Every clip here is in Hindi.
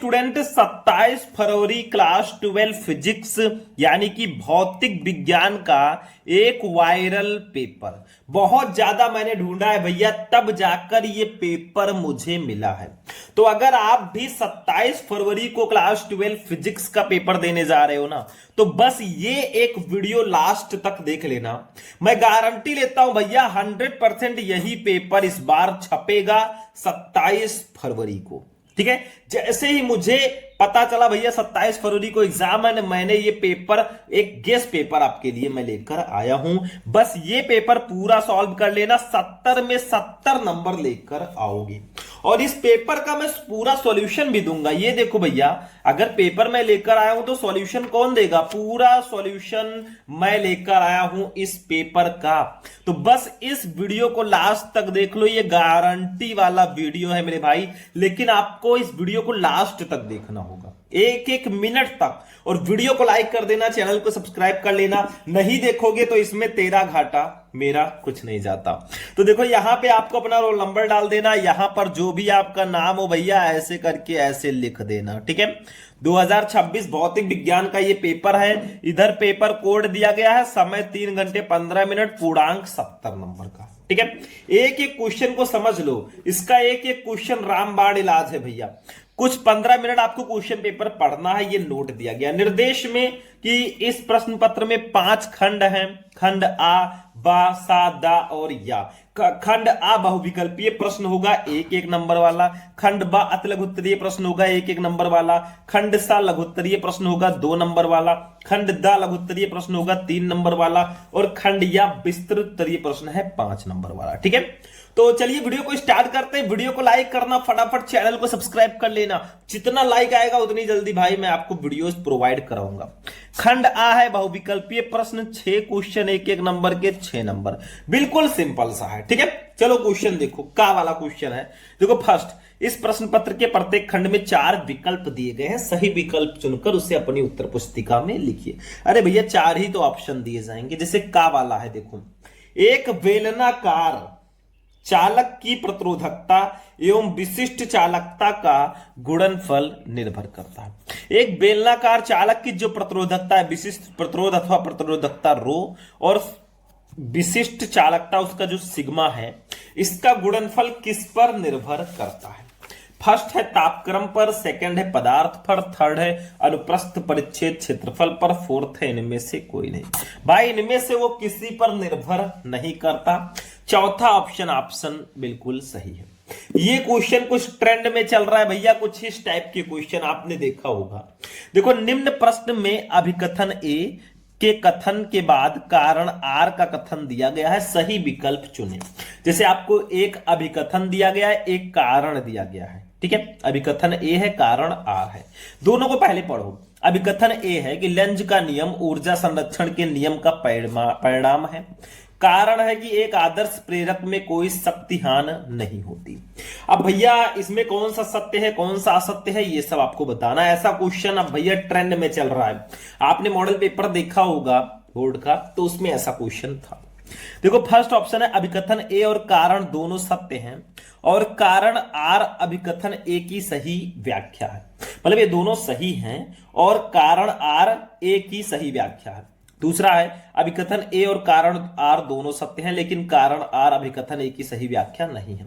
स्टूडेंट 27 फरवरी क्लास 12 फिजिक्स यानी कि भौतिक विज्ञान का एक वायरल पेपर बहुत ज्यादा मैंने ढूंढा है भैया, तब जाकर ये पेपर मुझे मिला है। तो अगर आप भी 27 फरवरी को क्लास 12 फिजिक्स का पेपर देने जा रहे हो ना, तो बस ये एक वीडियो लास्ट तक देख लेना। मैं गारंटी लेता हूं भैया 100% यही पेपर इस बार छपेगा 27 फरवरी को। ठीक है, जैसे ही मुझे पता चला भैया 27 फरवरी को एग्जाम है, मैंने ये पेपर एक गेस पेपर आपके लिए मैं लेकर आया हूं। बस ये पेपर पूरा सॉल्व कर लेना, 70 में 70 नंबर लेकर आओगे। और इस पेपर का मैं पूरा सॉल्यूशन भी दूंगा। ये देखो भैया, अगर पेपर मैं लेकर आया हूं तो सॉल्यूशन कौन देगा? पूरा सॉल्यूशन मैं लेकर आया हूं इस पेपर का। तो बस इस वीडियो को लास्ट तक देख लो, ये गारंटी वाला वीडियो है मेरे भाई। लेकिन आपको इस वीडियो को लास्ट तक देखना होगा, एक एक मिनट तक। और वीडियो को लाइक कर देना, चैनल को सब्सक्राइब कर लेना। नहीं देखोगे तो इसमें तेरा घाटा मेरा कुछ नहीं जाता। तो देखो यहां पे आपको अपना रोल नंबर डाल देना, यहां पर जो भी आपका नाम हो भैया ऐसे करके ऐसे लिख देना। ठीक है, 2026 भौतिक विज्ञान का ये पेपर है। इधर पेपर कोड दिया गया है, समय 3 घंटे 15 मिनट, पूर्णांक 70 नंबर का। ठीक है, एक एक क्वेश्चन को समझ लो, इसका एक एक क्वेश्चन रामबाण इलाज है भैया। कुछ 15 मिनट आपको क्वेश्चन पेपर पढ़ना है, ये नोट दिया गया निर्देश में कि इस प्रश्न पत्र में 5 खंड हैं। खंड आ, बा, सा, दा और या। खंड आ बहुविकल्पीय प्रश्न होगा, एक एक नंबर वाला। खंड बा अति लघुत्तरीय प्रश्न होगा, एक एक नंबर वाला। खंड सा लघुत्तरीय प्रश्न होगा, 2 नंबर वाला। खंड दा लघुत्तरीय प्रश्न होगा, 3 नंबर वाला। और खंड या विस्तृतरीय प्रश्न है 5 नंबर वाला। ठीक है, तो चलिए वीडियो को स्टार्ट करते हैं। वीडियो को लाइक करना, फटाफट चैनल को सब्सक्राइब कर लेना। जितना लाइक आएगा उतनी जल्दी भाई मैं आपको वीडियोस प्रोवाइड कराऊंगा। खंड आ है बहुविकल्पीय प्रश्न, 6 क्वेश्चन, एक एक नंबर के 6 नंबर, बिल्कुल सिंपल सा है। ठीक है, चलो क्वेश्चन देखो, का वाला क्वेश्चन है। देखो फर्स्ट, इस प्रश्न पत्र के प्रत्येक खंड में 4 विकल्प दिए गए हैं, सही विकल्प चुनकर उसे अपनी उत्तर पुस्तिका में लिखिए। अरे भैया 4 ही तो ऑप्शन दिए जाएंगे। जैसे का वाला है, देखो, एक बेलनाकार चालक की प्रतिरोधकता एवं विशिष्ट चालकता का गुणनफल निर्भर करता है। एक बेलनाकार चालक की जो प्रतिरोधकता है, विशिष्ट प्रतिरोध अथवा प्रतिरोधकता रो, और विशिष्ट चालकता उसका जो सिग्मा है, इसका गुणनफल किस पर निर्भर करता है? फर्स्ट है तापक्रम पर, सेकंड है पदार्थ पर, थर्ड है अनुप्रस्थ परिच्छेद क्षेत्रफल पर, फोर्थ है इनमें से कोई नहीं। भाई इनमें से वो किसी पर निर्भर नहीं करता। चौथा ऑप्शन बिल्कुल सही है। ये क्वेश्चन कुछ ट्रेंड में चल रहा है भैया, कुछ इस टाइप के क्वेश्चन आपने देखा होगा। देखो निम्न प्रश्न में अभिकथन ए के कथन के बाद कारण आर का कथन दिया गया है, सही विकल्प चुने। जैसे आपको एक अभिकथन दिया गया है, एक कारण दिया गया है। ठीक है, अभिकथन ए है, कारण आर है। दोनों को पहले पढ़ो। अभिकथन ए है कि लेंज का नियम ऊर्जा संरक्षण के नियम का परिणाम है। कारण है कि एक आदर्श प्रेरक में कोई शक्ति हान नहीं होती। अब भैया इसमें कौन सा सत्य है, कौन सा असत्य है, ये सब आपको बताना है। ऐसा क्वेश्चन अब भैया ट्रेंड में चल रहा है। आपने मॉडल पेपर देखा होगा बोर्ड का, तो उसमें ऐसा क्वेश्चन था। देखो फर्स्ट ऑप्शन है अभिकथन ए और कारण दोनों सत्य हैं, और कारण आर अभिकथन ए की सही व्याख्या है। मतलब ये दोनों सही हैं और कारण आर ए की सही व्याख्या है। दूसरा है अभिकथन ए और कारण आर दोनों सत्य हैं, लेकिन कारण आर अभिकथन ए की सही व्याख्या नहीं है।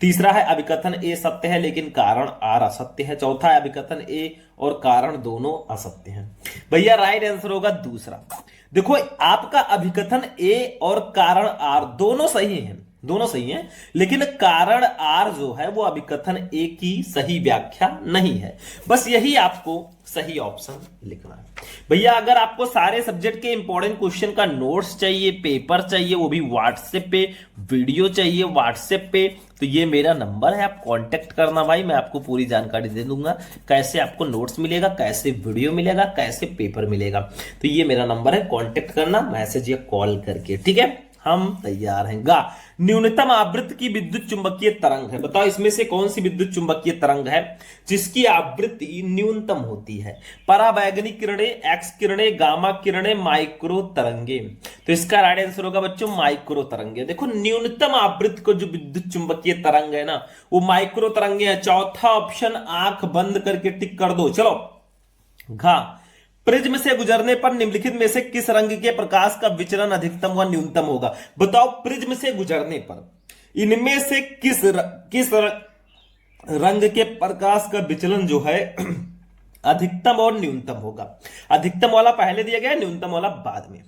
तीसरा है अभिकथन ए सत्य है लेकिन कारण आर असत्य है। चौथा है अभिकथन ए और कारण दोनों असत्य हैं। भैया राइट आंसर होगा दूसरा। देखो आपका अभिकथन ए और कारण आर दोनों सही हैं, दोनों सही हैं, लेकिन कारण आर जो है वो अभिकथन ए की सही व्याख्या नहीं है। बस यही आपको सही ऑप्शन लिखना है। भैया अगर आपको सारे सब्जेक्ट के इंपॉर्टेंट क्वेश्चन का नोट्स चाहिए, पेपर चाहिए, वो भी व्हाट्सएप पे, वीडियो चाहिए व्हाट्सएप पे, तो ये मेरा नंबर है, आप कांटेक्ट करना भाई। मैं आपको पूरी जानकारी दे दूंगा, कैसे आपको नोट्स मिलेगा, कैसे वीडियो मिलेगा, कैसे पेपर मिलेगा। तो ये मेरा नंबर है, कांटेक्ट करना मैसेज या कॉल करके। ठीक है, हम तैयार हैं। गा, न्यूनतम आवृत्ति की विद्युत चुंबकीय तरंग है। बताओ इसमें से कौन सी विद्युत चुंबकीय तरंग है जिसकी आवृत्ति न्यूनतम होती है? पराबैंगनी किरणें, एक्स किरणें, गामा किरणें, माइक्रो तरंगे। तो इसका राइट आंसर होगा बच्चों माइक्रो तरंगे। देखो न्यूनतम आवृत्ति को जो विद्युत चुंबकीय तरंग है ना वो माइक्रो तरंगे है। चौथा ऑप्शन आंख बंद करके टिक कर दो। चलो, घा, प्रिज्म से गुजरने पर निम्नलिखित में से किस रंग के प्रकाश का विचलन अधिकतम व न्यूनतम होगा? बताओ प्रिज्म से गुजरने पर इनमें से किस रंग के प्रकाश का विचलन जो है अधिकतम और न्यूनतम होगा? अधिकतम वाला पहले दिया गया, न्यूनतम वाला बाद में।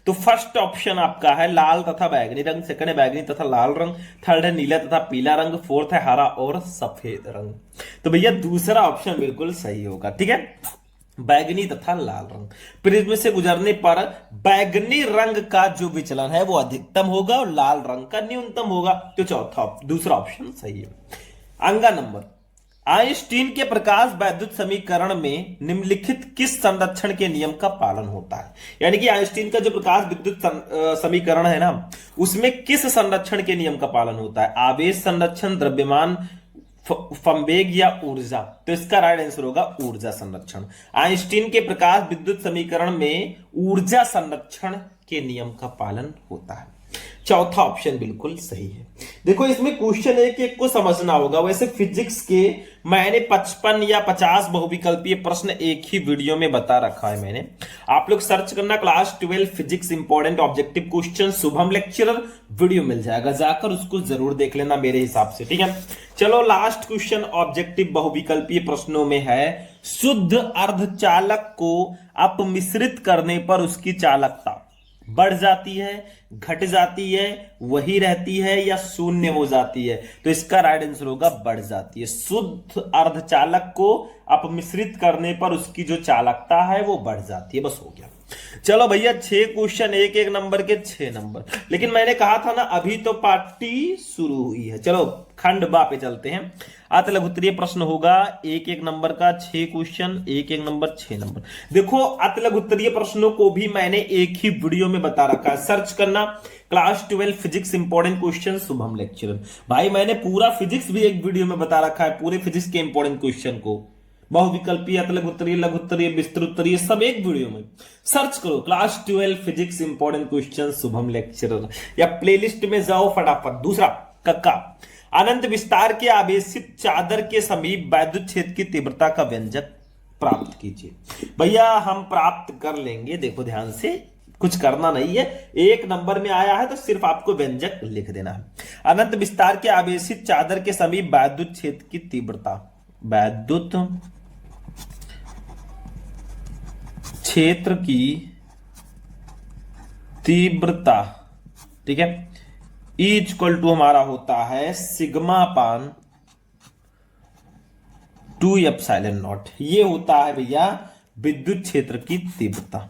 तो फर्स्ट ऑप्शन आपका है लाल तथा बैगनी रंग, सेकंड है बैगनी तथा लाल रंग, थर्ड है नीला तथा पीला रंग, फोर्थ है हरा और सफेद रंग। तो भैया दूसरा ऑप्शन बिल्कुल सही होगा। ठीक है, बैगनी तथा लाल रंग। प्रिज्म से गुजरने पर बैगनी रंग का जो विचलन है वो अधिकतम होगा और लाल रंग का न्यूनतम होगा। तो दूसरा ऑप्शन सही है। अंगा नंबर, आइंस्टीन के प्रकाश वैद्युत समीकरण में निम्नलिखित किस संरक्षण के नियम का पालन होता है? यानी कि आइंस्टीन का जो प्रकाश विद्युत समीकरण है ना उसमें किस संरक्षण के नियम का पालन होता है? आवेश संरक्षण, द्रव्यमान संवेग या ऊर्जा? तो इसका राइट आंसर होगा ऊर्जा संरक्षण। आइंस्टीन के प्रकाश विद्युत समीकरण में ऊर्जा संरक्षण के नियम का पालन होता है। चौथा ऑप्शन बिल्कुल सही है। देखो इसमें क्वेश्चन एक एक को समझना होगा। वैसे फिजिक्स के मैंने 55 या 50 बहुविकल्पीय प्रश्न एक ही वीडियो में बता रखा है मैंने। आप लोग सर्च करना class 12 physics important objective question Shubham lecturer, video मिल जाएगा, जाकर उसको जरूर देख लेना मेरे हिसाब से। ठीक है, चलो लास्ट क्वेश्चन ऑब्जेक्टिव बहुविकल्पीय प्रश्नों में है, शुद्ध अर्धचालक को अपमिश्रित करने पर उसकी चालकता बढ़ जाती है, घट जाती है, वही रहती है या शून्य हो जाती है? तो इसका राइट आंसर होगा बढ़ जाती है। शुद्ध अर्धचालक को अपमिश्रित करने पर उसकी जो चालकता है वो बढ़ जाती है। बस हो गया। चलो भैया 6 क्वेश्चन, एक एक नंबर के 6 नंबर। लेकिन मैंने कहा था ना अभी तो पार्टी शुरू हुई है। चलो खंड बा पे चलते हैं। अत लघुत्तरीय प्रश्न होगा एक एक नंबर का 6 क्वेश्चन, एक एक नंबर 6 नंबर। देखो अत लघुत्तरीय प्रश्नों को भी मैंने एक ही वीडियो में बता रखा है, सर्च करना class 12 physics important question Shubham lecturer. भाई मैंने पूरा फिजिक्स भी एक वीडियो में बता रखा है, पूरे फिजिक्स के इंपॉर्टेंट क्वेश्चन को, बहुविकल्पीय, अतलघुत्तरीय, लघुत्तरीय, विस्तृत्तरीय, सब एक वीडियो में सर्च करो class 12 physics important question Shubham lecturer, या प्लेलिस्ट में जाओ फटाफट। दूसरा कक्का, अनंत विस्तार के आवेशित चादर के समीप वैद्युत क्षेत्र की तीव्रता का व्यंजक प्राप्त कीजिए। भैया हम प्राप्त कर लेंगे, देखो ध्यान से, कुछ करना नहीं है। एक नंबर में आया है तो सिर्फ आपको व्यंजक लिख देना है। अनंत विस्तार के आवेशित चादर के समीप वैद्युत क्षेत्र की तीव्रता, वैद्युत क्षेत्र की तीव्रता, ठीक है, इक्वल टू हमारा होता है सिग्मा पान 2 एप्सिलॉन नॉट। ये होता है भैया विद्युत क्षेत्र की तीव्रता।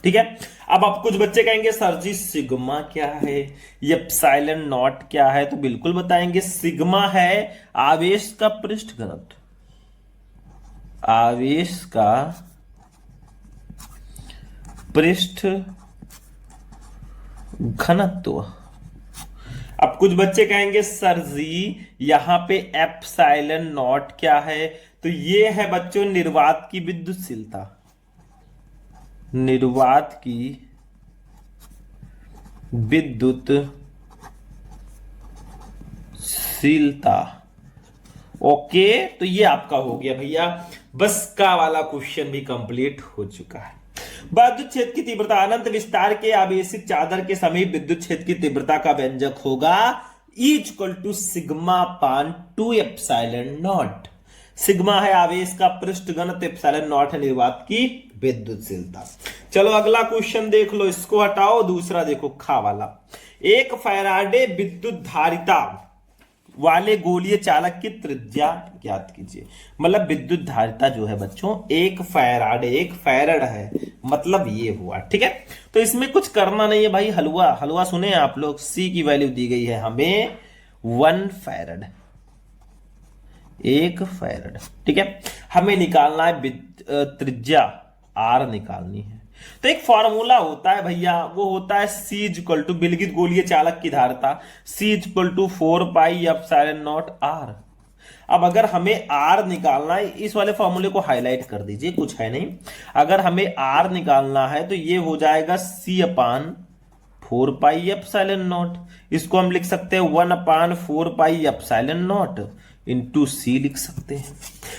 ठीक है, अब आप कुछ बच्चे कहेंगे सर जी सिग्मा क्या है, एप्सिलॉन नॉट क्या है? तो बिल्कुल बताएंगे। सिग्मा है आवेश का पृष्ठ घनत्व, आवेश का पृष्ठ घनत्व। अब कुछ बच्चे कहेंगे सर जी यहां पे एप्सिलॉन नॉट क्या है? तो ये है बच्चों निर्वात की विद्युतशीलता, निर्वात की विद्युतशीलता। ओके, तो ये आपका हो गया भैया, बस का वाला क्वेश्चन भी कंप्लीट हो चुका है। विद्युत क्षेत्र की तीव्रता, अनंत विस्तार के आवेशित चादर के समीप विद्युत क्षेत्र की तीव्रता का व्यंजक होगा इक्वल टू सिग्मा पान 2 एप्सिलॉन नॉट। सिग्मा है आवेश का पृष्ठ घनत्व, एप्सिलॉन नॉट है निर्वात की विद्युतशीलता। चलो अगला क्वेश्चन देख लो, इसको हटाओ, दूसरा देखो खा वाला। एक फैराडे विद्युत धारिता वाले गोलीय चालक की त्रिज्या ज्ञात कीजिए। मतलब विद्युत धारिता जो है बच्चों एक फैराडे, एक फैरड है, मतलब ये हुआ। ठीक है, तो इसमें कुछ करना नहीं है भाई। हलवा हलवा सुने आप लोग, सी की वैल्यू दी गई है हमें 1 फैरड, 1 फैरड। ठीक है, हमें निकालना है त्रिज्या आर निकालनी है। तो एक फॉर्मूला होता है भैया, वो होता है C इक्वल टू विलगित गोलीय चालक की धारिता C इक्वल टू 4πε0r। अब अगर हमें R निकालना है, इस वाले फॉर्मूले को हाईलाइट कर दीजिए, कुछ है नहीं। अगर हमें R निकालना है तो ये हो जाएगा C/4πε0। इसको हम लिख सकते हैं 1/4πε0 इंटू C लिख सकते हैं।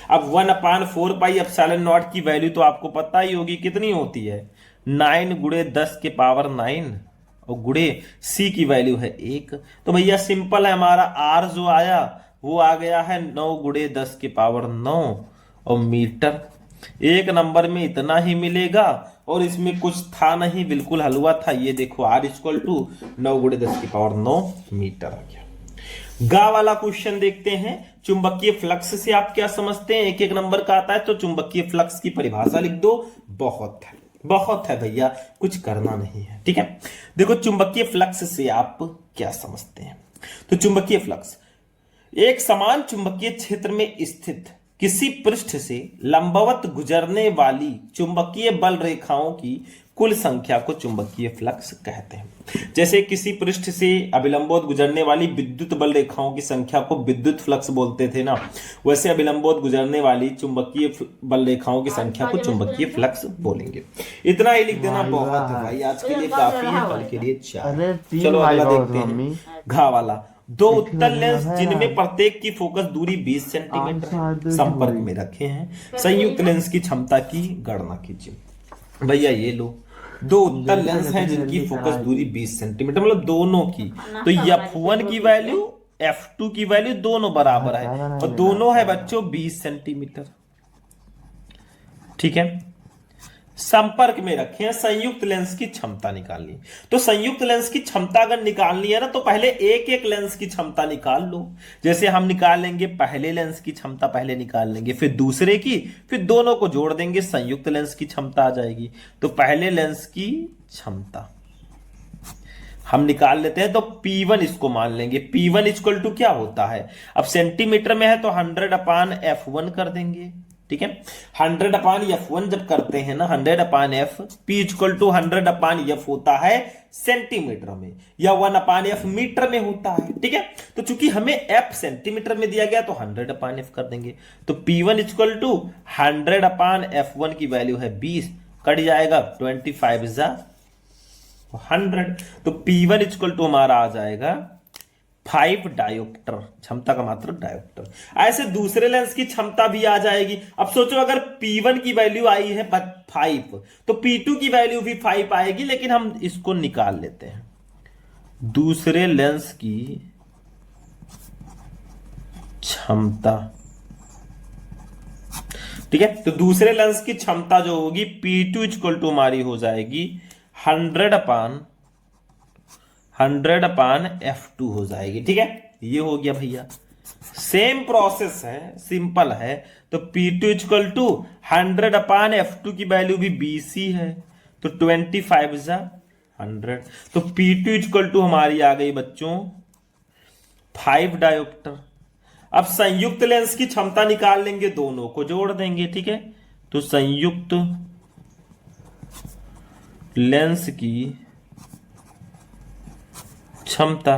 अब 1/4πε0 की वैल्यू तो आपको पता ही होगी कितनी होती है, 9 गुणे 10 के पावर 9 और गुणे C की वैल्यू है 1। तो भैया सिंपल है, हमारा R जो आया वो आ गया है 9 गुणे 10 के पावर 9 और मीटर। एक नंबर में इतना ही मिलेगा और इसमें कुछ था नहीं, बिल्कुल हलवा था। ये देखो R इक्वल टू 9 गुणे 10 की पावर 9 मीटर आ गया। गा वाला क्वेश्चन देखते हैं। चुंबकीय फ्लक्स से आप क्या समझते हैं, एक एक नंबर का आता है तो चुंबकीय फ्लक्स की परिभाषा लिख दो। बहुत है भैया, कुछ करना नहीं है, ठीक है। देखो चुंबकीय फ्लक्स से आप क्या समझते हैं। तो चुंबकीय फ्लक्स एक समान चुंबकीय क्षेत्र में स्थित किसी पृष्ठ से लंबवत गुजरने वाली चुंबकीय बल रेखाओं की कुल संख्या को चुंबकीय फ्लक्स कहते हैं। जैसे किसी पृष्ठ से अभिलंबवत गुजरने वाली विद्युत बल रेखाओं की संख्या को विद्युत फ्लक्स बोलते थे ना, वैसे अभिलंबवत गुजरने वाली चुंबकीय बल रेखाओं की संख्या को चुंबकीय फ्लक्स बोलेंगे। इतना ही लिख देना बहुत है भाई, आज के लिए काफी है, कल के लिए 4। चलो अगला देखते हैं। घा वाला, दो उत्तल लेंस जिनमें प्रत्येक की फोकस दूरी 20 सेंटीमीटर संपर्क में रखे हैं, संयुक्त लेंस की क्षमता की गणना कीजिए। भैया ये लो, दो उत्तल लेंस हैं जिनकी फोकस दूरी 20 सेंटीमीटर, मतलब दोनों की। तो F1 की वैल्यू F2 की वैल्यू दोनों बराबर है और दोनों है बच्चों 20 सेंटीमीटर, ठीक है। संपर्क में रखे हैं, संयुक्त लेंस की क्षमता निकालनी। तो संयुक्त लेंस की क्षमता अगर निकालनी है ना तो पहले एक एक लेंस की क्षमता निकाल लो। जैसे हम निकाल लेंगे पहले लेंस की क्षमता, पहले निकाल लेंगे, फिर दूसरे की, फिर दोनों को जोड़ देंगे, संयुक्त लेंस की क्षमता आ जाएगी। तो पहले लेंस की क्षमता हम निकाल लेते हैं, तो P1 इसको मान लेंगे। P1 इक्वल टू क्या होता है, अब सेंटीमीटर में है तो 100/F1 कर देंगे, ठीक है। 100/F1 जब करते हैं ना, 100/F, P equal to 100/F होता है सेंटीमीटर में, या 1/F मीटर में होता है, ठीक है। तो चूंकि हमें F सेंटीमीटर में दिया गया तो 100/F कर देंगे। तो P1 इक्वल टू 100/F1 की वैल्यू है 20, कट जाएगा 25 जा 100। तो P1 इक्वल टू हमारा आ जाएगा 5 डायोप्टर, क्षमता का मात्रक डायोप्टर। ऐसे दूसरे लेंस की क्षमता भी आ जाएगी। अब सोचो अगर P1 की वैल्यू आई है 5 तो P2 की वैल्यू भी 5 आएगी, लेकिन हम इसको निकाल लेते हैं, दूसरे लेंस की क्षमता, ठीक है। तो दूसरे लेंस की क्षमता जो होगी P2 इक्वल टू हमारी हो जाएगी 100/F2 हो जाएगी, ठीक है। ये हो गया भैया, सेम प्रोसेस है, सिंपल है। तो P2 इक्वल टू 100/F2 की वैल्यू भी 20 ही है, तो 25 जा 100। तो P2 इक्वल टू हमारी आ गई बच्चों 5 डायोप्टर। अब संयुक्त लेंस की क्षमता निकाल लेंगे, दोनों को जोड़ देंगे, ठीक है। तो संयुक्त लेंस की क्षमता,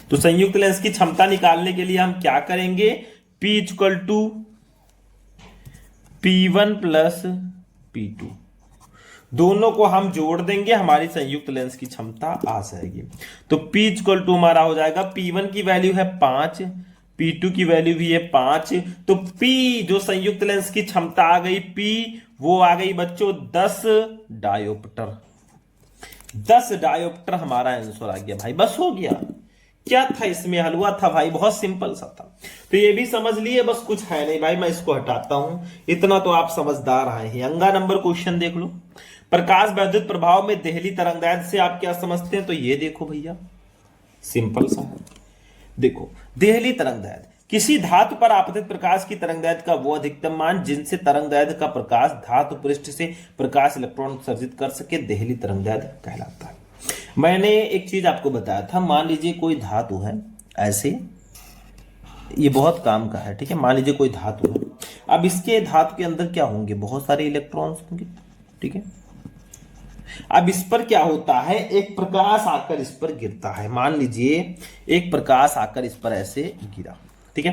तो संयुक्त लेंस की क्षमता निकालने के लिए हम क्या करेंगे, P equal to P1 plus P2, दोनों को हम जोड़ देंगे, हमारी संयुक्त लेंस की क्षमता आ जाएगी। तो P इक्वल टू हमारा हो जाएगा, P1 की वैल्यू है 5, P2 की वैल्यू भी है 5, तो P जो संयुक्त लेंस की क्षमता आ गई P वो आ गई बच्चों 10 डायोप्टर। 10 डायोप्टर हमारा आंसर आ गया भाई, बस हो गया। क्या था इसमें, हलवा था भाई, बहुत सिंपल सा था। तो ये भी समझ लिए, बस कुछ है नहीं भाई, मैं इसको हटाता हूं, इतना तो आप समझदार आए हैं। अंगा नंबर क्वेश्चन देख लो। प्रकाश वैद्युत प्रभाव में देहली तरंगदैर्घ्य से आप क्या समझते हैं, तो ये देखो भैया, सिंपल सा है। देखो देहली तरंगदैर्घ्य, किसी धातु पर आपतित प्रकाश की तरंगदैर्घ्य का वो अधिकतम मान जिनसे तरंगदैर्घ्य का प्रकाश धातु पृष्ठ से प्रकाश इलेक्ट्रॉन उत्सर्जित कर सके, देहली तरंगदैर्घ्य कहलाता है। मैंने एक चीज आपको बताया था, मान लीजिए कोई धातु है, ऐसे ये बहुत काम का है, ठीक है। मान लीजिए कोई धातु है, अब इसके धातु के अंदर क्या होंगे, बहुत सारे इलेक्ट्रॉन्स होंगे, ठीक है। अब इस पर क्या होता है, एक प्रकाश आकर इस पर गिरता है, मान लीजिए एक प्रकाश आकर इस पर ऐसे गिरा, ठीक है।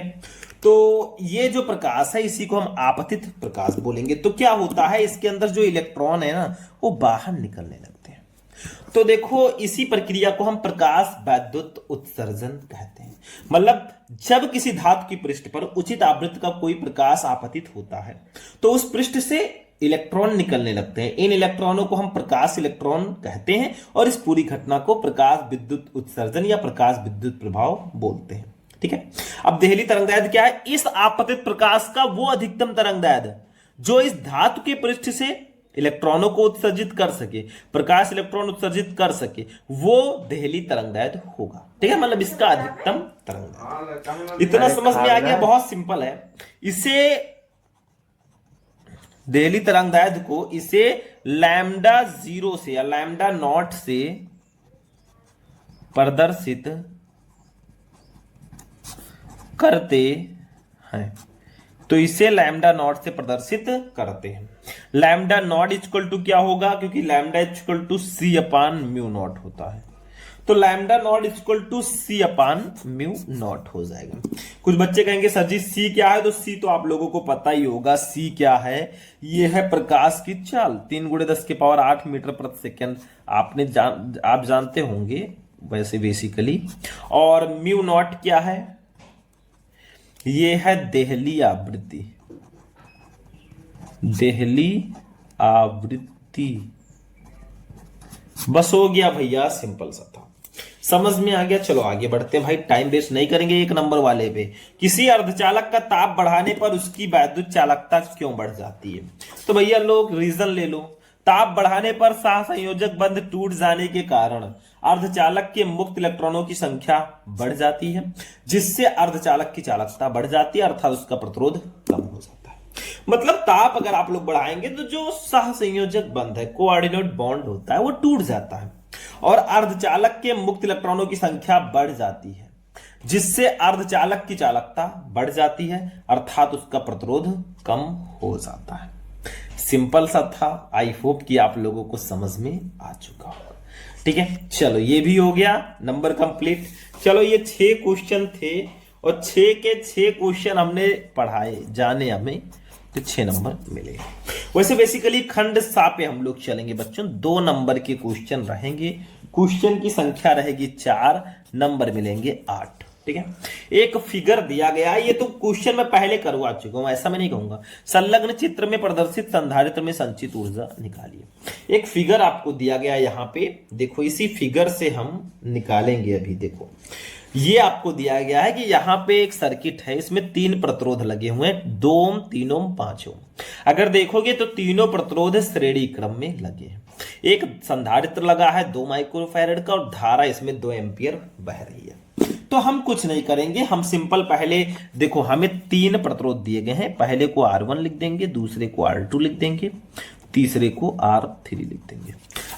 तो ये जो प्रकाश है इसी को हम आपतित प्रकाश बोलेंगे। तो क्या होता है, इसके अंदर जो इलेक्ट्रॉन है ना वो बाहर निकलने लगते हैं। तो देखो इसी प्रक्रिया को हम प्रकाश वैद्युत उत्सर्जन कहते हैं। मतलब जब किसी धातु की पृष्ठ पर उचित आवृत्ति का कोई प्रकाश आपतित होता है तो उस पृष्ठ से इलेक्ट्रॉन निकलने लगते हैं। इन इलेक्ट्रॉनों को हम प्रकाश इलेक्ट्रॉन कहते हैं और इस पूरी घटना को प्रकाश विद्युत उत्सर्जन या प्रकाश विद्युत प्रभाव बोलते हैं, ठीक है। अब देहली तरंगदैर्घ्य क्या है, इस आपतित प्रकाश का वो अधिकतम तरंगदैर्घ्य जो इस धातु के पृष्ठ से इलेक्ट्रॉनों को उत्सर्जित कर सके, प्रकाश इलेक्ट्रॉन उत्सर्जित कर सके, वो देहली तरंगदैर्घ्य होगा, ठीक है। मतलब इसका अधिकतम तरंगदैर्घ्य। इतना समझ में आ गया, बहुत सिंपल है। इसे देहली तरंगदैर्घ्य को इसे लैम्डा 0 से या लैम्डा नॉट से प्रदर्शित करते हैं। तो इसे लैम्डा नॉट से प्रदर्शित करते हैं। लैम्डा नॉट इक्वल टू क्या होगा, क्योंकि lambda equal to C upon mu naught होता है, तो lambda not equal to C upon mu naught हो जाएगा। कुछ बच्चे कहेंगे सर जी सी क्या है, तो सी तो आप लोगों को पता ही होगा। सी क्या है, ये है प्रकाश की चाल 3 × 10⁸ मीटर प्रति सेकेंड। आप जानते होंगे वैसे बेसिकली। और म्यू नॉट क्या है, ये है देहली आवृत्ति। देहली आवृत्ति, बस हो गया भैया, सिंपल सा था, समझ में आ गया। चलो आगे बढ़ते हैं भाई, टाइम वेस्ट नहीं करेंगे। 1 नंबर वाले पे, किसी अर्धचालक का ताप बढ़ाने पर उसकी वैद्युत चालकता क्यों बढ़ जाती है। तो भैया लोग रीजन ले लो। ताप बढ़ाने पर सहसंयोजक बंध टूट जाने के कारण अर्धचालक के मुक्त इलेक्ट्रॉनों की संख्या बढ़ जाती है, जिससे अर्धचालक की चालकता बढ़ जाती है, अर्थात उसका प्रतिरोध कम हो जाता है। मतलब ताप अगर आप लोग बढ़ाएंगे तो जो सहसंयोजक बंध है, कोऑर्डिनेट बॉन्ड होता है, वो टूट जाता है और अर्धचालक के मुक्त इलेक्ट्रॉनों की संख्या बढ़ जाती है, जिससे अर्धचालक की चालकता बढ़ जाती है, अर्थात उसका प्रतिरोध कम हो जाता है। सिंपल सा था। आई होप कि आप लोगों को समझ में आ चुका होगा, ठीक है। चलो ये भी हो गया, नंबर कंप्लीट। चलो ये 6 क्वेश्चन थे और 6 के 6 क्वेश्चन हमने पढ़ाए, जाने हमें तो 6 नंबर मिले। वैसे बेसिकली खंड सा पे हम लोग चलेंगे बच्चों, 2 नंबर के क्वेश्चन रहेंगे। क्वेश्चन की संख्या रहेगी 4, नंबर मिलेंगे 8, ठीक है। एक फिगर दिया गया है, ये तो क्वेश्चन मैं पहले करवा चुका हूं, ऐसा मैं नहीं कहूंगा। संलग्न चित्र में प्रदर्शित संधारित्र में संचित ऊर्जा निकालिए। एक फिगर आपको दिया गया है यहाँ पे, देखो इसी फिगर से हम निकालेंगे। अभी देखो ये आपको दिया गया है कि यहाँ पे एक सर्किट है, इसमें 3 प्रतिरोध लगे हुए हैं, 2 ओम, 3 ओम, 5 ओम। अगर देखोगे तो तीनों प्रतिरोध श्रेणी क्रम में लगे हैं। एक संधारित्र लगा है 2 माइक्रोफैरड का और धारा इसमें 2 एम्पियर बह रही है। तो हम कुछ नहीं करेंगे, हम सिंपल पहले देखो हमें 3 प्रतिरोध दिए गए हैं, पहले को R1 लिख देंगे, दूसरे को R2 लिख देंगे, तीसरे को R3 लिख देंगे।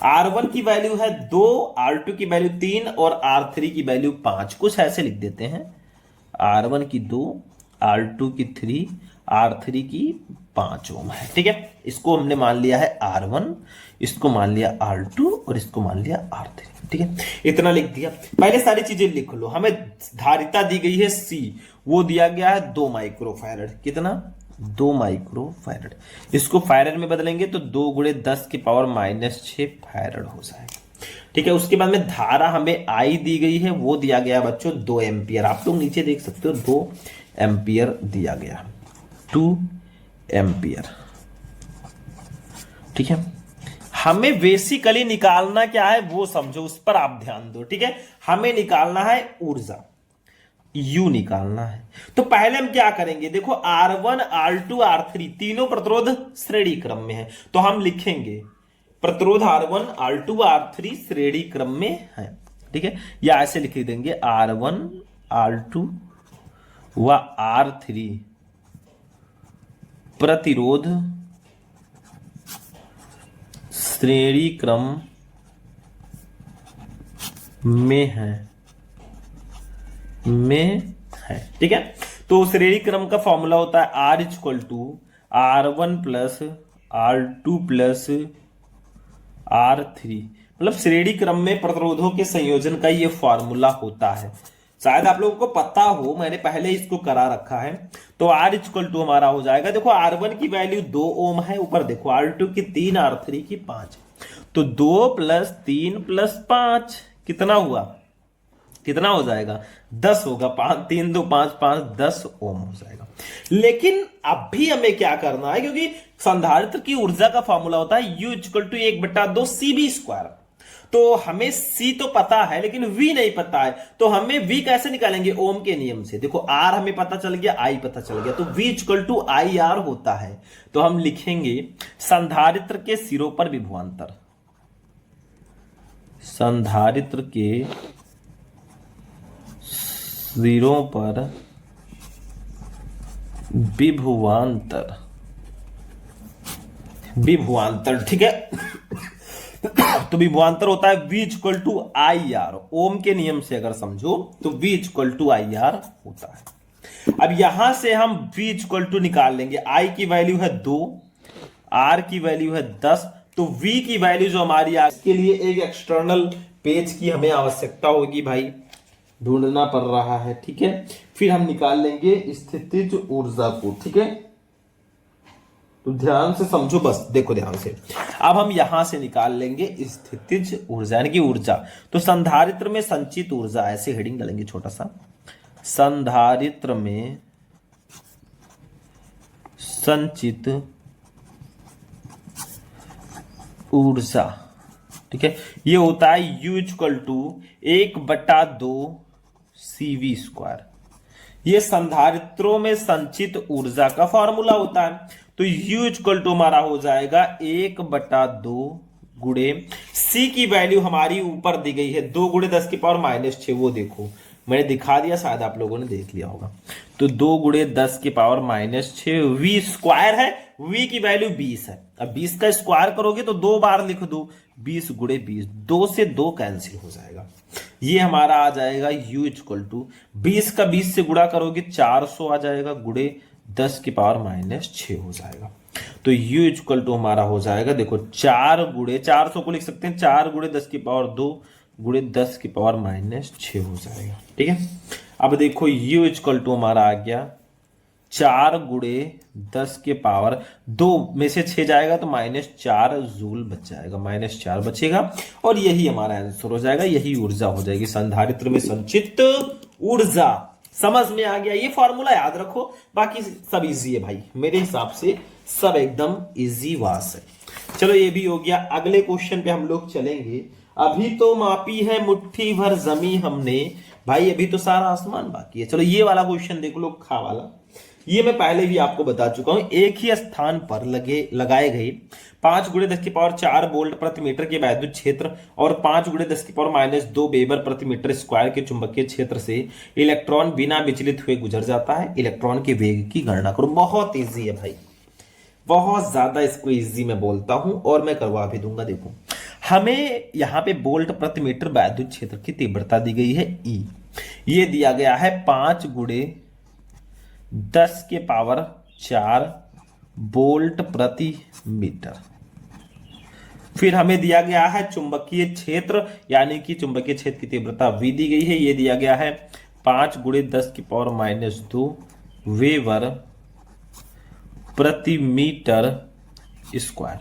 R1 की वैल्यू है 2, R2 की वैल्यू 3 और R3 की वैल्यू 5। कुछ ऐसे लिख देते हैं, R1 की 2, R2 की 3, R3 की 5 ओम है, ठीक है। इसको हमने मान लिया है R1, इसको मान लिया R2 और इसको मान लिया R3, ठीक है। इतना लिख दिया। पहले सारी चीजें लिख लो। हमें धारिता दी गई है C, वो दिया गया है 2 माइक्रोफैरड। कितना? 2 माइक्रोफैरड। इसको फैरड में बदलेंगे तो 2 × 10⁻⁻6 फैरड हो जाएगा, ठीक है। उसके बाद में धारा हमें I दी गई है, वो दिया गया बच्चों 2 एम्पियर। आप लोग नीचे देख सकते हो 2 एम्पियर दिया गया, 2 एम्पियर, ठीक है। हमें बेसिकली निकालना क्या है वो समझो, उस पर आप ध्यान दो, ठीक है। हमें निकालना है ऊर्जा, U निकालना है। तो पहले हम क्या करेंगे, देखो R1, R2, R3 तीनों प्रतिरोध श्रेणी क्रम में है, तो हम लिखेंगे प्रतिरोध R1, R2, R3 श्रेणी क्रम में है, ठीक है। या ऐसे लिख देंगे R1, R2 व R3 प्रतिरोध श्रेणी क्रम में है, ठीक है। तो श्रेणी क्रम का फॉर्मूला होता है R equal to R1 plus R2 plus R3, मतलब श्रेणी क्रम में प्रतिरोधों के संयोजन का ये फॉर्मूला होता है। शायद आप लोगों को पता हो, मैंने पहले इसको करा रखा है। तो R इक्वल टू हमारा हो जाएगा, देखो R1 की वैल्यू 2 ओम है, ऊपर देखो R2 की 3, R3 की 5, तो 2 प्लस 3 प्लस 5 कितना हुआ, कितना हो जाएगा 10 होगा, 5 3 2 5 5 10 ओम हो जाएगा। लेकिन अब भी हमें क्या करना है, क्योंकि संधारित्र की ऊर्जा का फॉर्मूला होता है U इक्वल टू 1/2 CB²। तो हमें C तो पता है लेकिन V नहीं पता है, तो हमें V कैसे निकालेंगे, ओम के नियम से। देखो R हमें पता चल गया, I पता चल गया, तो V इक्वल टू IR होता है। तो हम लिखेंगे संधारित्र के सिरों पर विभवांतर, संधारित्र के सिरों पर विभवांतर, विभवांतर, ठीक है। तो विभवांतर होता है V इक्वल टू IR, ओम के नियम से अगर समझो तो V इक्वल टू IR होता है। अब यहां से हम V इक्वल टू निकाल लेंगे, I की वैल्यू है 2, R की वैल्यू है 10, तो V की वैल्यू जो हमारी आ, इसके लिए एक एक्सटर्नल पेज की हमें आवश्यकता होगी भाई, ढूंढना पड़ रहा है, ठीक है। फिर हम निकाल लेंगे स्थितिज ऊर्जा को, ठीक है। तो ध्यान से समझो, बस देखो ध्यान से। अब हम यहां से निकाल लेंगे स्थितिज ऊर्जा यानी कि ऊर्जा। तो संधारित्र में संचित ऊर्जा, ऐसे हेडिंग डालेंगे छोटा सा, संधारित्र में संचित ऊर्जा, ठीक है, ये होता है U इक्वल टू 1/2 CV²। ये संधारित्रों में संचित ऊर्जा का फॉर्मूला होता है। तो U इक्वल टू हमारा हो जाएगा 1/2 गुणे C की वैल्यू हमारी ऊपर दी गई है 2 गुणे 10 की पावर -6, वो देखो मैंने दिखा दिया, शायद आप लोगों ने देख लिया होगा। तो 2 गुणे 10 की पावर -6 V² है, V की वैल्यू 20 है। अब 20 का स्क्वायर करोगे तो 2 बार लिख दो, 20 गुणे 20, 2 से 2 कैंसिल हो जाएगा। ये हमारा आ जाएगा U इक्वल टू 20 का 20 से गुणा करोगे 400 आ जाएगा, गुणे 10 की पावर -6 हो जाएगा। तो U इक्वल टू हमारा हो जाएगा, देखो 4 गुणे 400 को लिख सकते हैं 4 गुणे 10 की पावर 2 गुणे 10 की पावर -6 हो जाएगा, ठीक है। अब देखो U इक्वल टू हमारा आ गया 4 गुणे 10 के पावर 2 में से 6 जाएगा तो -4 जूल बच जाएगा, -4 बचेगा, और यही हमारा आंसर हो जाएगा, यही ऊर्जा हो जाएगी संधारित्र में संचित ऊर्जा। समझ में आ गया, ये फॉर्मूला याद रखो, बाकी सब इजी है भाई, मेरे हिसाब से सब एकदम इजी वास है। चलो ये भी हो गया। अगले क्वेश्चन पे हम लोग चलेंगे। अभी तो मापी है मुट्ठी भर जमी हमने, भाई अभी तो सारा आसमान बाकी है। चलो ये वाला क्वेश्चन देख लो, खा वाला, ये मैं पहले भी आपको बता चुका हूं। एक ही स्थान पर लगाए गए 5 गुणे 10 की पावर 4 वोल्ट प्रति मीटर के वैद्युत क्षेत्र और 5 गुणे 10 की पावर -2 वेबर प्रति मीटर स्क्वायर के चुंबकीय क्षेत्र से इलेक्ट्रॉन बिना विचलित हुए गुजर जाता है। इलेक्ट्रॉन के वेग की गणना करो। बहुत ईजी है भाई, बहुत ज्यादा इसको इजी मैं बोलता हूं और मैं करवा भी दूंगा। देखो हमें यहां पे वोल्ट प्रति मीटर वैद्युत क्षेत्र की तीव्रता दी गई है E, ये दिया गया है 5 गुणे 10 के पावर 4 वोल्ट प्रति मीटर। फिर हमें दिया गया है चुंबकीय क्षेत्र, यानी कि चुंबकीय क्षेत्र की तीव्रता V दी गई है, ये दिया गया है 5 गुणे 10 की पावर -2 वेबर प्रति मीटर स्क्वायर।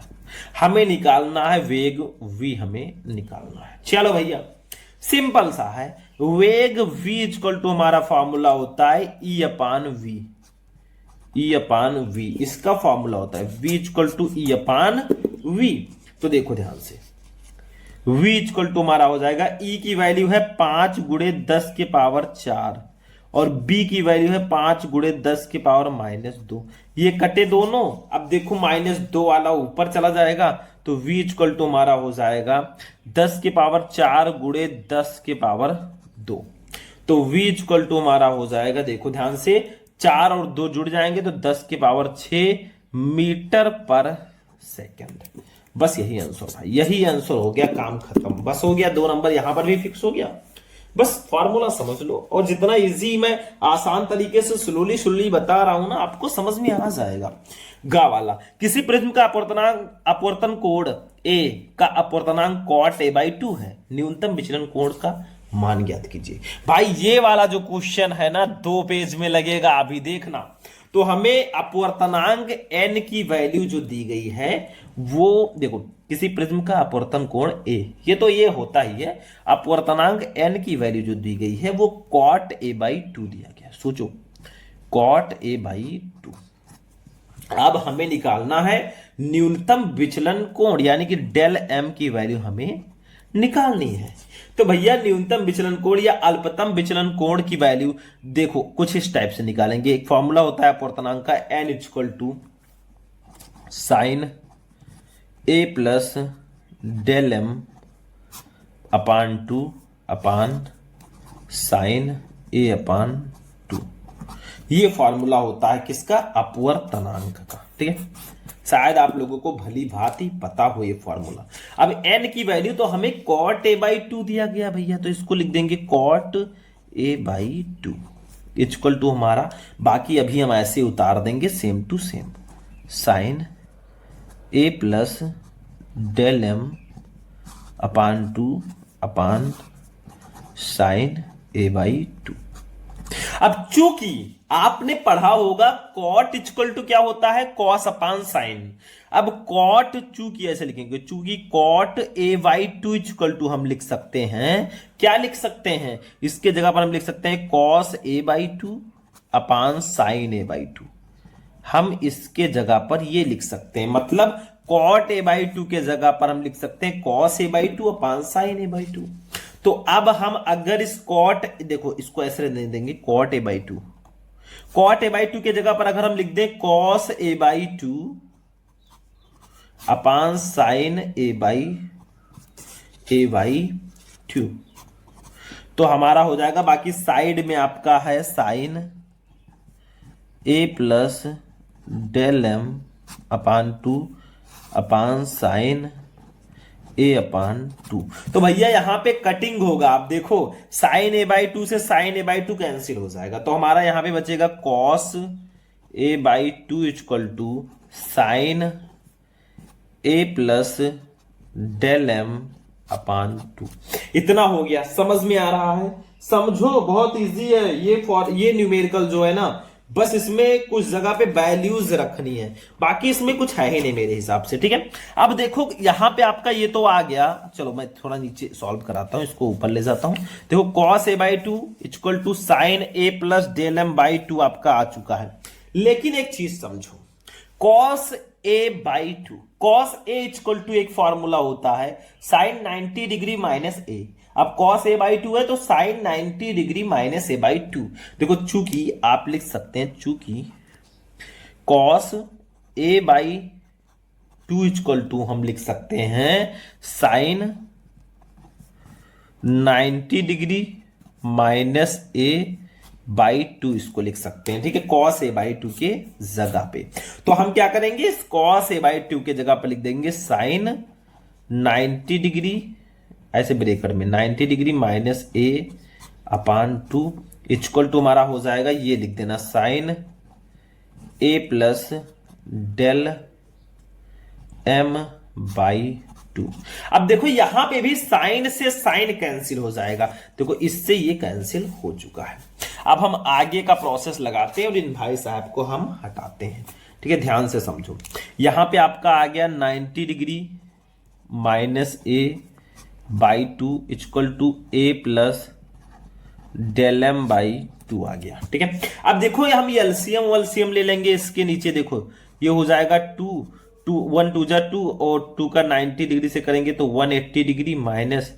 हमें निकालना है वेग V, हमें निकालना है। चलो भैया सिंपल सा है, वेग V इक्वल टू हमारा फॉर्मूला होता है E/V, E/V इसका फॉर्मूला होता है V इक्वल टू E/V। तो देखो ध्यान से, V इक्वल टू हमारा हो जाएगा, E की वैल्यू है 5 गुणे 10 के पावर 4 और B की वैल्यू है 5 गुणे 10 के पावर -2। ये कटे दोनों, अब देखो -2 वाला ऊपर चला जाएगा, तो V इक्वल टू हमारा हो जाएगा 10 के पावर 4 गुणे 10 के पावर 2। तो V इक्वल टू हमारा हो जाएगा, देखो ध्यान से, 4 और 2 जुड़ जाएंगे तो 10 के पावर 6 मीटर पर सेकेंड। बस यही आंसर भाई, यही आंसर हो गया, काम खत्म, बस हो गया। 2 नंबर यहां पर भी फिक्स हो गया। बस फॉर्मूला समझ लो, और जितना इजी मैं आसान तरीके से स्लोली बता रहा हूं ना, आपको समझ में आ जाएगा। गा वाला, किसी प्रिज्म का अपवर्तन कोण ए का अपवर्तनांक कॉट ए बाई 2 है, न्यूनतम विचलन कोण का मान ज्ञात कीजिए। भाई ये वाला जो क्वेश्चन है ना 2 पेज में लगेगा, अभी देखना। तो हमें अपवर्तनांक n की वैल्यू जो दी गई है वो देखो, किसी प्रिज्म का अपवर्तन कोण a, ये तो ये होता ही है। अपवर्तनांक n की वैल्यू जो दी गई है वो cot a बाई 2 दिया गया। सोचो cot a बाई 2। अब हमें निकालना है न्यूनतम विचलन कोण, यानी कि डेल m की वैल्यू हमें निकालनी है। तो भैया न्यूनतम विचलन कोण या अल्पतम विचलन कोण की वैल्यू देखो कुछ इस टाइप से निकालेंगे। एक फॉर्मूला होता है अपवर्तनांक का, n equal to sine A plus del M upon 2 upon sine A upon 2। ये फॉर्मूला होता है किसका? अपवर्तनांक का। ठीक है, शायद आप लोगों को भली भांति पता हो ये फॉर्मूला। अब n की वैल्यू तो हमें cot a बाई 2 दिया गया भैया, तो इसको लिख देंगे cot a by 2 equal to हमारा, बाकी अभी हम ऐसे उतार देंगे same to same, sine a plus del M upon 2 upon sine a by 2। अब चूंकि आपने पढ़ा होगा कॉट इक्वल टू क्या होता है? Cos upon sine. अब कॉट चूंकि ऐसे लिखेंगे, चूंकि cot A by 2 equal to हम लिख सकते हैं, क्या लिख सकते हैं? इसके जगह पर हम लिख सकते हैं cos A by 2 upon sine A by 2। हम इसके जगह पर ये लिख सकते हैं, मतलब कॉट ए बाई 2 के जगह पर हम लिख सकते हैं cos A by 2 upon sine A by 2। तो अब हम अगर इस कॉट, देखो इसको ऐसे दे देंगे cot A by 2, cot A by 2 के जगह पर अगर हम लिख दें cos A by 2 upon sine A by 2, तो हमारा हो जाएगा, बाकी साइड में आपका है sign A plus del M upon 2 upon sine A upon 2। तो भैया यहां पे कटिंग होगा, आप देखो साइन ए बाई 2 से साइन ए बाई 2 कैंसिल हो जाएगा, तो हमारा यहां पे बचेगा cos A by 2 equal to sine A plus del M upon 2। इतना हो गया, समझ में आ रहा है? समझो, बहुत इजी है ये न्यूमेरिकल जो है ना, बस इसमें कुछ जगह पे वैल्यूज रखनी है, बाकी इसमें कुछ है ही नहीं मेरे हिसाब से। ठीक है, अब देखो यहां पे आपका ये तो आ गया, चलो मैं थोड़ा नीचे सॉल्व कराता हूं, इसको ऊपर ले जाता हूं। देखो cos A by 2 equal to sine A plus del M by 2 आपका आ चुका है। लेकिन एक चीज समझो, cos A by 2, cos A equal to एक फॉर्मूला होता है साइन 90 डिग्री माइनस ए। अब कॉस ए बाई 2 है तो sine 90 degree minus A by 2। देखो चूंकि आप लिख सकते हैं, चूंकि cos A by 2 equal to हम लिख सकते हैं sine 90 degree minus A by 2, इसको लिख सकते हैं। ठीक है, कॉस ए बाई 2 के जगह पे, तो हम क्या करेंगे, इस कॉस ए बाई 2 के जगह पे लिख देंगे साइन 90 डिग्री, ऐसे ब्रेकर में 90 degree minus A upon 2 equal to हमारा हो जाएगा, ये लिख देना sine A plus del M by 2। अब देखो यहां पे भी साइन से साइन कैंसिल हो जाएगा, देखो इससे ये कैंसिल हो चुका है। अब हम आगे का प्रोसेस लगाते हैं और इन भाई साहब को हम हटाते हैं। ठीक है, ध्यान से समझो, यहां पे आपका आ गया 90 degree minus A by 2 equal to A plus del M by 2 आ गया। ठीक है, अब देखो हम ये एलसीएम ले लेंगे, इसके नीचे देखो ये हो जाएगा 1 2 जा 2 और 2 का 90 डिग्री से करेंगे तो 180 डिग्री माइनस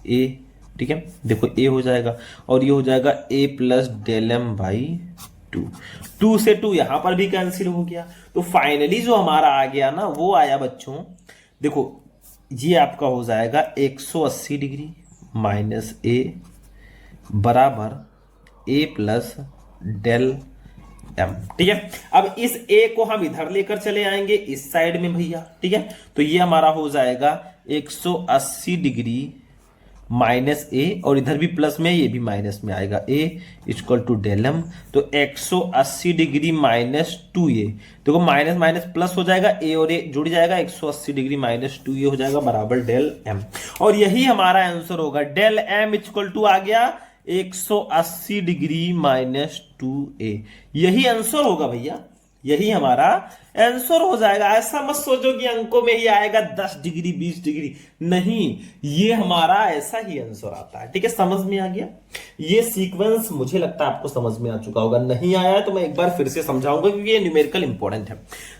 ए। ठीक है, देखो ए हो जाएगा और ये हो जाएगा ए प्लस डेल एम बाई 2 से 2 यहां पर भी कैंसिल हो गया। तो फाइनली जो हमारा आ गया ना वो आया बच्चों, देखो ये आपका हो जाएगा 180 डिग्री माइनस ए बराबर ए प्लस डेल एम। ठीक है, अब इस ए को हम इधर लेकर चले आएंगे इस साइड में भैया। ठीक है, तो ये हमारा हो जाएगा 180 डिग्री माइनस ए, और इधर भी प्लस में, ये भी माइनस में आएगा, ए इक्वल टू डेल एम। तो 180 डिग्री माइनस 2a, देखो माइनस माइनस प्लस हो जाएगा, ए और ए जुड़ जाएगा, 180 डिग्री माइनस 2a हो जाएगा बराबर डेल एम। और यही हमारा आंसर होगा, डेल एम इक्वल टू आ गया 180 डिग्री माइनस 2a। यही आंसर होगा भैया, यही हमारा आंसर हो जाएगा। ऐसा मत सोचो कि अंकों में ही आएगा 10 डिग्री 20 डिग्री, नहीं, ये हमारा ऐसा ही आंसर आता है। ठीक है, समझ में आ गया? ये सीक्वेंस मुझे लगता है आपको समझ में आ चुका होगा, नहीं आया है तो मैं एक बार फिर से समझाऊंगा क्योंकि ये न्यूमेरिकल इंपॉर्टेंट है।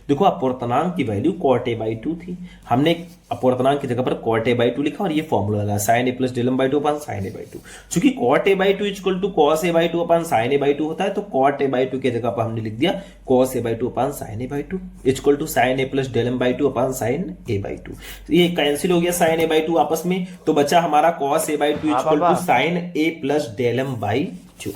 देखो अपूर्णांक की वैल्यू cot a by 2 थी, हमने अपूर्णांक की जगह पर cot a by 2 लिखा और ये फॉर्मूला लगा sin a plus del m by 2 upon sin a by 2। चूंकि cot a by 2 equal to cos a by 2 upon sin a by 2 होता है, तो cot a by 2 की जगह पर हमने लिख दिया cos a by 2 upon sin a by 2 equal to sin a plus del m by 2 upon sin a by 2। ये कैंसिल हो गया sin a by 2 आपस में, तो बचा हमारा cos a by 2 equal to sin a plus del m by 2।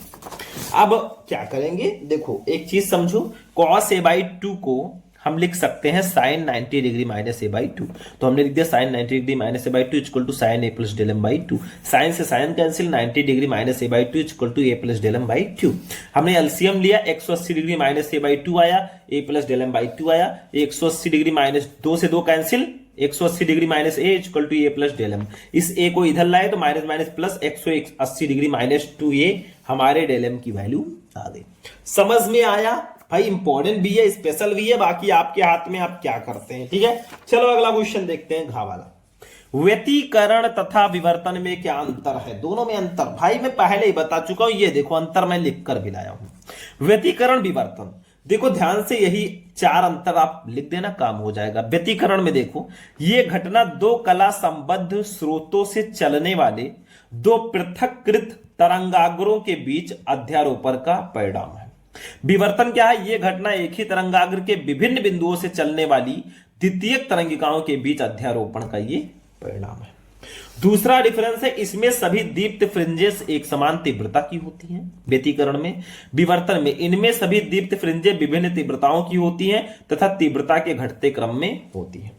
अब क्या करेंगे, देखो एक चीज समझो, cos a by 2 को हम लिख सकते हैं sin 90 degree minus A by 2, तो हमने लिख दिया sin 90 degree minus A by 2 equal to sin a plus del m by 2। Sine से sine cancel, 90 degree minus A by 2 equal to a plus del m by 2। हमने एलसीएम लिया, 180 डिग्री माइनस ए बाई 2 आया, a plus del m by 2 आया, 180 डिग्री माइनस 2 से 2 cancel, 180 degree minus A equal to A plus del M. इस ए को इधर लाए तो minus minus plus 180 degree minus 2a हमारे डेल एम की वैल्यू आ गई। समझ में आया भाई? इंपॉर्टेंट भी है, स्पेशल भी है, बाकी आपके हाथ में आप क्या करते हैं। ठीक है, चलो अगला क्वेश्चन देखते हैं, घा वाला। व्यतिकरण तथा विवर्तन में क्या अंतर है? दोनों में अंतर भाई मैं पहले ही बता चुका हूं, ये देखो अंतर मैं लिख कर भी लाया हूं। व्यतिकरण विवर्तन, देखो ध्यान से, यही 4 अंतर आप लिख देना, काम हो जाएगा। व्यतिकरण में देखो, ये घटना 2 कला संबद्ध स्रोतों से चलने वाले 2 पृथककृत तरंगाग्रों के बीच अध्यारोपण का परिणाम है। विवर्तन क्या है? यह घटना एक ही तरंगाग्र के विभिन्न बिंदुओं से चलने वाली द्वितीयक तरंगिकाओं के बीच अध्यारोपण का ये परिणाम है। दूसरा डिफरेंस है, इसमें सभी दीप्त फ्रिंजेस एक समान तीव्रता की होती हैं व्यतिकरण में। विवर्तन में इनमें सभी दीप्त फ्रिंजेस विभिन्न तीव्रताओं की होती हैं तथा तीव्रता के घटते क्रम में होती हैं।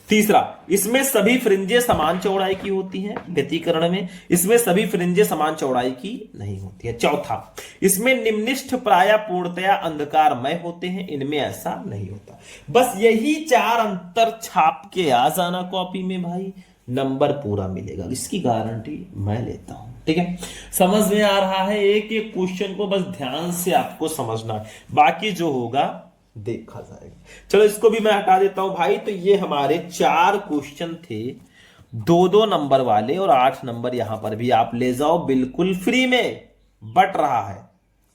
तीसरा, इसमें सभी फ्रिंजें समान चौड़ाई की होती हैं व्यतिकरण में, इसमें सभी फ्रिंजें समान चौड़ाई की नहीं होती है। चौथा, इसमें निम्निष्ठ प्राय पूर्णतया अंधकारमय होते हैं, इनमें ऐसा नहीं होता। बस यही 4 अंतर छाप के आ जाना कॉपी में भाई, नंबर पूरा मिलेगा, इसकी गारंटी मैं लेता हूं। ठीक है, समझ में आ रहा है? एक एक क्वेश्चन को बस ध्यान से आपको समझना है, बाकी जो होगा देखा जाएगा। चलो इसको भी मैं हटा देता हूं भाई। तो ये हमारे 4 क्वेश्चन थे, 2-2 नंबर वाले, और 8 नंबर यहां पर भी आप ले जाओ, बिल्कुल फ्री में बट रहा है।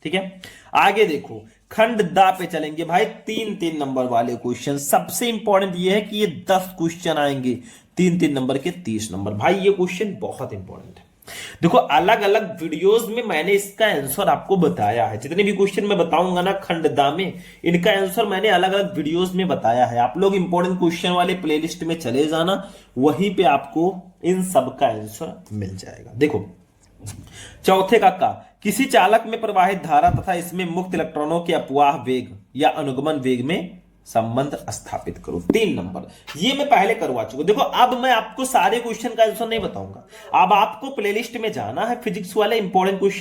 ठीक है, आगे देखो, खंड दा पे चलेंगे भाई, 3-3 नंबर वाले क्वेश्चन। सबसे इंपॉर्टेंट ये है कि ये 10 क्वेश्चन आएंगे 3-3 नंबर के, 30 नंबर। भाई ये क्वेश्चन बहुत इंपॉर्टेंट है। देखो अलग अलग वीडियोस में मैंने इसका आंसर आपको बताया है, जितने भी क्वेश्चन मैं बताऊंगा ना खंड दा में, इनका आंसर मैंने अलग अलग वीडियोस में बताया है। आप लोग इंपॉर्टेंट क्वेश्चन वाले प्लेलिस्ट में चले जाना, वहीं पे आपको इन सब का आंसर मिल जाएगा। देखो चौथे का किसी चालक में प्रवाहित धारा तथा इसमें मुक्त इलेक्ट्रॉनों के अपवाह वेग या अनुगमन वेग में संबंध स्थापित करो। 3 नंबर ये मैं पहले करवा चुका। देखो अब मैं आपको सारे क्वेश्चन का आंसर नहीं बताऊंगा, अब आपको प्लेलिस्ट में जाना है, फिजिक्स वाले इंपॉर्टेंट क्वेश्चन